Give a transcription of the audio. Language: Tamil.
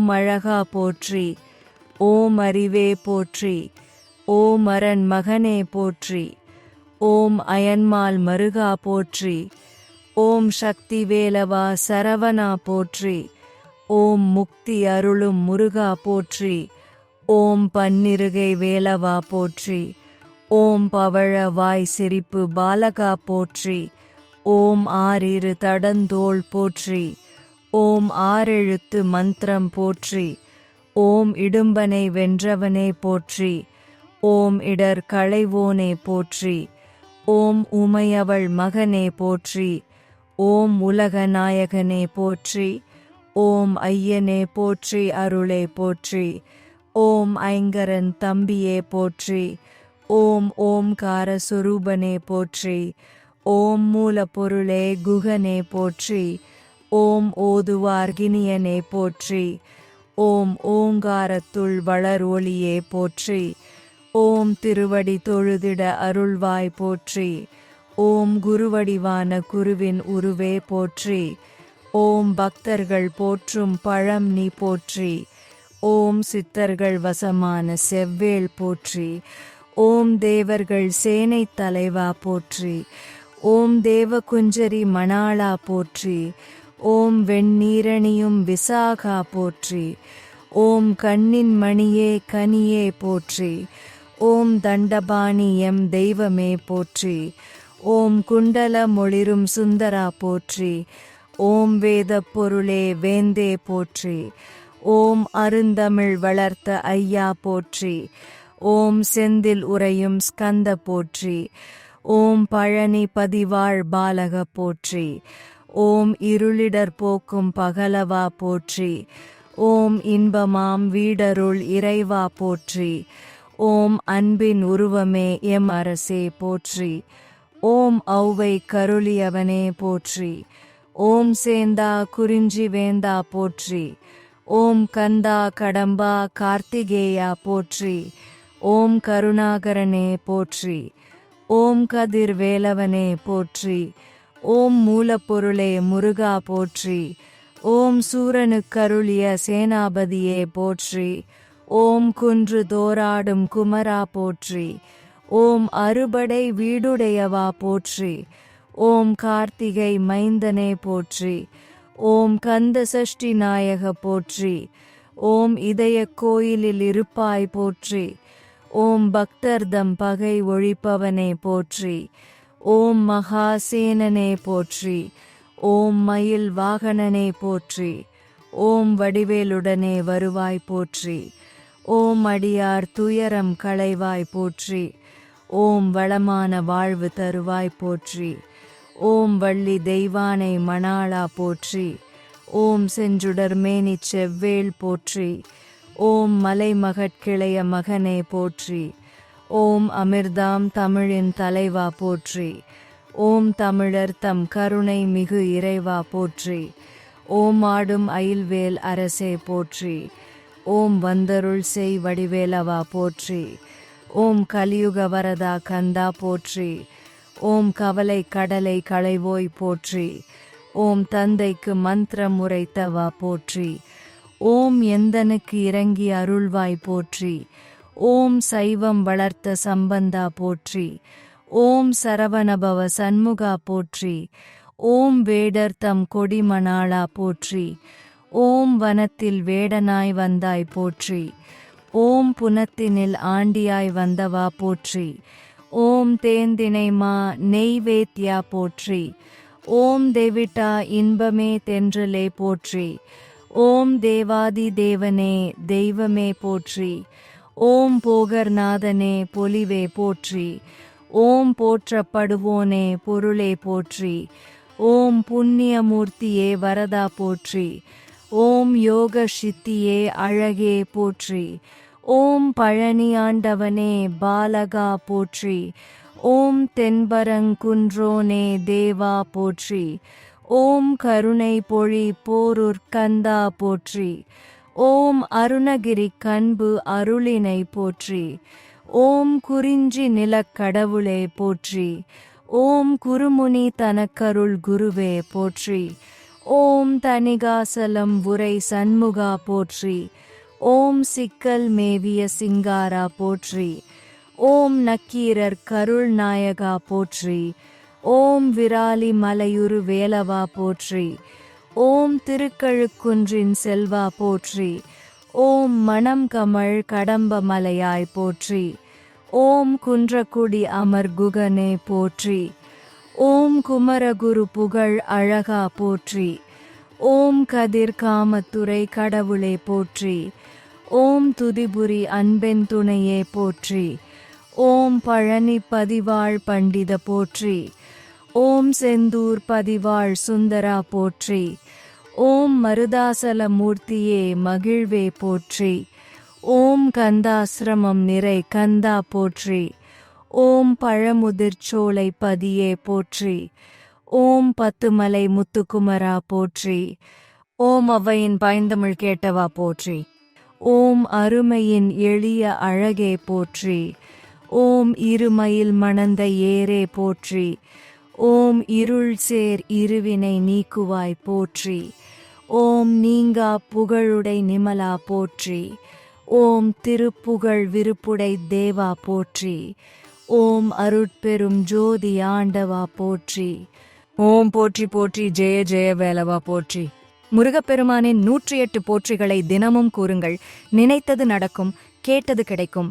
ஓம் அழகா போற்றி. ஓம் அறிவே போற்றி. ஓம் அரண் மகனே போற்றி. ஓம் அயன்மால் மருகா போற்றி. ஓம் சக்தி வேலவா சரவணா போற்றி. ஓம் முக்தி அருளும் முருகா போற்றி. ஓம் பன்னிருகை வேலவா போற்றி. ஓம் பவழ வாய் சிரிப்பு பாலகா போற்றி. ஓம் ஆறிரு தடந்தோள் போற்றி. ஓம் ஆறெழுத்து மந்திரம் போற்றி. ஓம் இடும்பனை வென்றவனே போற்றி. ஓம் இடர் களைவோனே போற்றி. ஓம் உமையவள் மகனே போற்றி. ஓம் உலக நாயகனே போற்றி. ஓம் ஐயனே போற்றி அருளே போற்றி. ஓம் ஐங்கரன் தம்பியே போற்றி. ஓம் ஓம்கார சுரூபனே போற்றி. ஓம் மூலப்பொருளே குகனே போற்றி. ஓம் ஓதுவார்கினியனே போற்றி. ஓம் ஓங்காரத்துள் வளர் ஒளியே போற்றி. ஓம் திருவடி தொழுதிட அருள்வாய் போற்றி. ஓம் குருவடிவான குருவின் உருவே போற்றி. ஓம் பக்தர்கள் போற்றும் பழம் நீ போற்றி. ஓம் சித்தர்கள் வசமான செவ்வேள் போற்றி. ஓம் தேவர்கள் சேனை தலைவா போற்றி. ஓம் தேவகுஞ்சரி மணாளா போற்றி. ஓம் வெண்ணீரணியும் விசாகா போற்றி. ஓம் கண்ணின் மணியே கனியே போற்றி. ஓம் தண்டபாணி எம் தெய்வமே போற்றி. ஓம் குண்டல மொளிரும் சுந்தரா போற்றி. ஓம் வேத பொருளே வேந்தே போற்றி. ஓம் அருந்தமிழ் வளர்த்த ஐயா போற்றி. ஓம் செந்தில் உறையும் ஸ்கந்த போற்றி. ஓம் பழனி பதிவாழ் பாலக போற்றி. ஓம் இருளிடர் போக்கும் பகலவா போற்றி. ஓம் இன்பமாம் வீடருள் இறைவா போற்றி. ஓம் அன்பின் உருவமே எம் அரசே போற்றி. ஓம் ஔவை கருளியவனே போற்றி. ஓம் சேந்தா குறிஞ்சி வேந்தா போற்றி. ஓம் கந்தா கடம்பா கார்த்திகேயா போற்றி. ஓம் கருணாகரனே போற்றி. ஓம் கதிர் வேலவனே போற்றி. ஓம் மூலப்பொருளே முருகா போற்றி. ஓம் சூரனுக்கருளிய சேனாபதியே போற்றி. ஓம் குன்று தோராடும் குமரா போற்றி. ஓம் அறுபடை வீடுடையவா போற்றி. ஓம் கார்த்திகை மைந்தனே போற்றி. ஓம் கந்த சஷ்டி நாயக போற்றி. ஓம் இதய கோயிலில் இருப்பாய் போற்றி. ஓம் பக்தர்தம் பகை ஒழிப்பவனே போற்றி. ஓம் மகாசேனனே போற்றி. ஓம் மயில் வாகனனே போற்றி. ஓம் வடிவேலுடனே வருவாய் போற்றி. ஓம் அடியார் துயரம் களைவாய் போற்றி. ஓம் வளமான வாழ்வு தருவாய் போற்றி. ஓம் வள்ளி தெய்வானை மணாளா போற்றி. ஓம் செஞ்சுடர் மேனிச் செவ்வேள் போற்றி. ஓம் மலைமகட்கிளைய மகனே போற்றி. ஓம் அமிர்தாம் தமிழின் தலைவா போற்றி. ஓம் தமிழர் தம் கருணை மிகு இறைவா போற்றி. ஓம் ஆடும் அயில்வேல் அரசே போற்றி. ஓம் வந்தருள் செய் வடிவேலவா போற்றி. ஓம் கலியுக வரதா கந்தா போற்றி. ஓம் கவலை கடலை களைவோய் போற்றி. ஓம் தந்தைக்கு மந்திரம் உரைத்தவா போற்றி. ஓம் எந்தனுக்கு இறங்கி அருள்வாய் போற்றி. ஓம் சைவம் வளர்த்த சம்பந்தா போற்றி. ஓம் சரவணபவ சண்முகா போற்றி. ஓம் வேடர் தம் கொடிமணாளா போற்றி. ஓம் வனத்தில் வேடனாய் வந்தாய் போற்றி. ஓம் புனத்தினில் ஆண்டியாய் வந்தவா போற்றி. ஓம் தேந்தினைமா நெய்வேத்யா போற்றி. ஓம் தேவிட்டா இன்பமே தென்றலே போற்றி. ஓம் தேவாதி தேவனே தெய்வமே போற்றி. ஓம் போகர்நாதனே பொலிவே போற்றி. ஓம் போற்றப்படுவோனே பொருளே போற்றி. ஓம் புண்ணியமூர்த்தியே வரதா போற்றி. ஓம் யோக சித்தியே அழகே போற்றி. ஓம் பழனி ஆண்டவனே பாலகா போற்றி. ஓம் தென்பரங்குன்றோனே தேவா போற்றி. ஓம் கருணை பொழி போரூர் கந்தா போற்றி. ஓம் அருணகிரி கண்பு அருளினை போற்றி. ஓம் குறிஞ்சி நிலக்கடவுளே போற்றி. ஓம் குருமுனி தனக்கருள் குருவே போற்றி. ஓம் தணிகாசலம் உரை சண்முகா போற்றி. ஓம் சிக்கல் மேவிய சிங்காரா போற்றி. ஓம் நக்கீரர் கருள் நாயகா போற்றி. ஓம் விராலி மலையுரு வேலவா போற்றி. ஓம் திருக்கழுக்குன்றின் செல்வா போற்றி. ஓம் மணம் கமழ் கடம்ப மலையாய் போற்றி. ஓம் குன்றக்குடி அமர் குகனே போற்றி. ஓம் குமரகுரு புகழ் அழகா போற்றி. ஓம் கதிர் காமத்துறை கடவுளே போற்றி. ஓம் துதிபுரி அன்பென் துணையே போற்றி. ஓம் பழனி பதிவாழ் பண்டித போற்றி. ஓம் செந்தூர் பதிவாழ் சுந்தரா போற்றி. ஓம் மருதாசல மூர்த்தியே மகிழ்வே போற்றி. ஓம் கந்தாசிரமம் நிறை கந்தா போற்றி. ஓம் பழமுதிர்ச்சோலை பதியே போற்றி. ஓம் பத்துமலை முத்துக்குமரா போற்றி. ஓம் அவ்வையின் பைந்தமிழ் கேட்டவா போற்றி. ஓம் அருமையின் எளிய அழகே போற்றி. ஓம் இருமயில் மணந்த ஏரே போற்றி. ஓம் இருள் சேர் இருவினை நீக்குவாய் போற்றி. ஓம் நீங்கா புகழுடை நிமலா போற்றி. ஓம் திருப்புகழ் விருப்புடை தேவா போற்றி. ஓம் அருட்பெரும் ஜோதி ஆண்டவா போற்றி. ஓம் போற்றி போற்றி ஜெய ஜெய வேலவா போற்றி. முருகப்பெருமானின் 108 போற்றிகளை தினமும் கூறுங்கள். நினைத்தது நடக்கும், கேட்டது கிடைக்கும்.